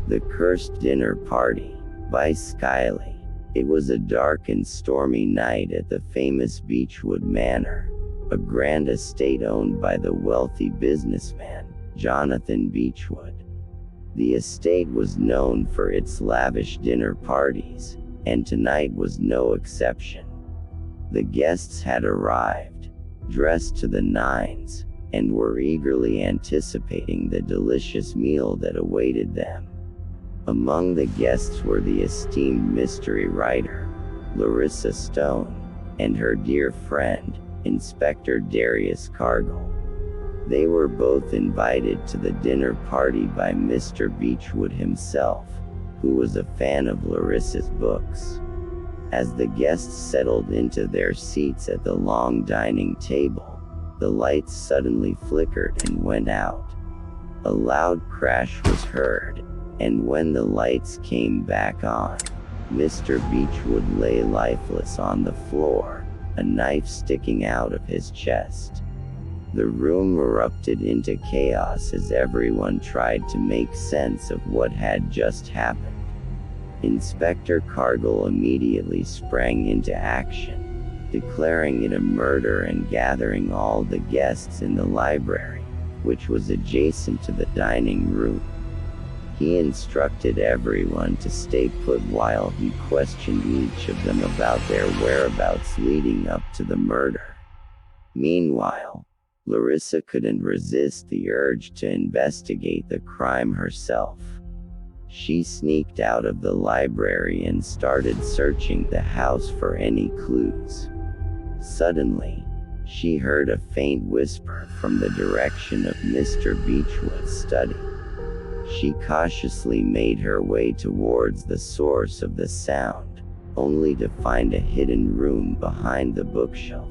The Cursed Dinner Party, by Skylee. It was a dark and stormy night at the famous Beechwood Manor, a grand estate owned by the wealthy businessman, Jonathan Beechwood. The estate was known for its lavish dinner parties, and tonight was no exception. The guests had arrived, dressed to the nines, and were eagerly anticipating the delicious meal that awaited them. Among the guests were the esteemed mystery writer, Larissa Stone, and her dear friend, Inspector Darius Cargill. They were both invited to the dinner party by Mr. Beechwood himself, who was a fan of Larissa's books. As the guests settled into their seats at the long dining table, the lights suddenly flickered and went out. A loud crash was heard, and when the lights came back on, Mr. Beechwood lay lifeless on the floor, a knife sticking out of his chest. The room erupted into chaos as everyone tried to make sense of what had just happened. Inspector Cargill immediately sprang into action, declaring it a murder and gathering all the guests in the library, which was adjacent to the dining room. He instructed everyone to stay put while he questioned each of them about their whereabouts leading up to the murder. Meanwhile, Larissa couldn't resist the urge to investigate the crime herself. She sneaked out of the library and started searching the house for any clues. Suddenly, she heard a faint whisper from the direction of Mr. Beechwood's study. She cautiously made her way towards the source of the sound, only to find a hidden room behind the bookshelf.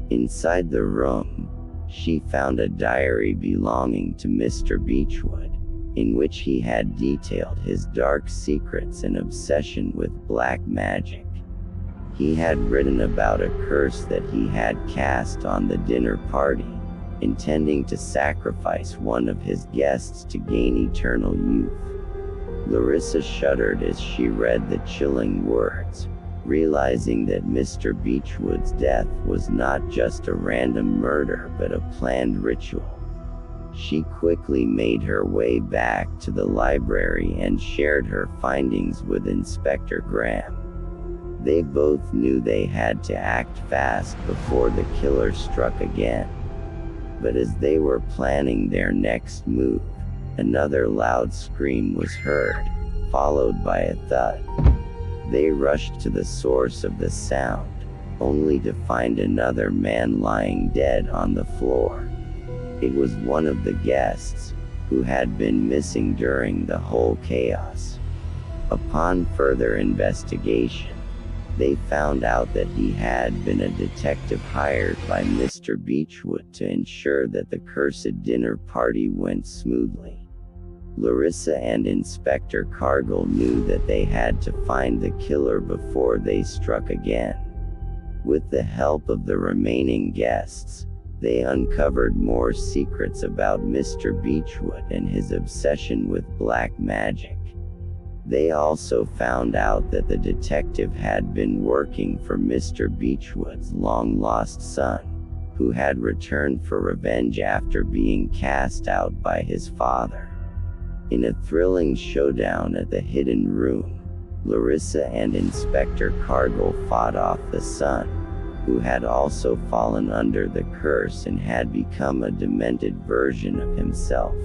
Inside the room, she found a diary belonging to Mr. Beechwood, in which he had detailed his dark secrets and obsession with black magic. He had written about a curse that he had cast on the dinner party, intending to sacrifice one of his guests to gain eternal youth. Larissa shuddered as she read the chilling words, realizing that Mr. Beechwood's death was not just a random murder but a planned ritual. She quickly made her way back to the library and shared her findings with Inspector Graham. They both knew they had to act fast before the killer struck again. But as they were planning their next move, another loud scream was heard, followed by a thud. They rushed to the source of the sound, only to find another man lying dead on the floor. It was one of the guests, who had been missing during the whole chaos. Upon further investigation, they found out that he had been a detective hired by Mr. Beechwood to ensure that the cursed dinner party went smoothly. Larissa and Inspector Cargill knew that they had to find the killer before they struck again. With the help of the remaining guests, they uncovered more secrets about Mr. Beechwood and his obsession with black magic. They also found out that the detective had been working for Mr. Beechwood's long-lost son, who had returned for revenge after being cast out by his father. In a thrilling showdown at the hidden room, Larissa and Inspector Cargill fought off the son, who had also fallen under the curse and had become a demented version of himself.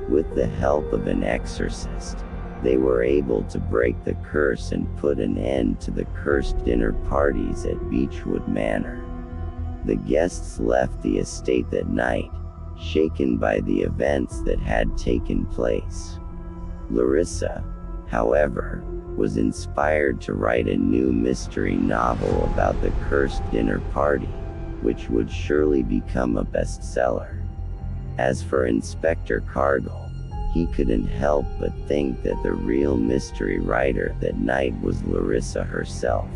With the help of an exorcist, they were able to break the curse and put an end to the cursed dinner parties at Beechwood Manor. The guests left the estate that night, shaken by the events that had taken place. Larissa, however, was inspired to write a new mystery novel about the cursed dinner party, which would surely become a bestseller. As for Inspector Cargill, he couldn't help but think that the real mystery writer that night was Larissa herself.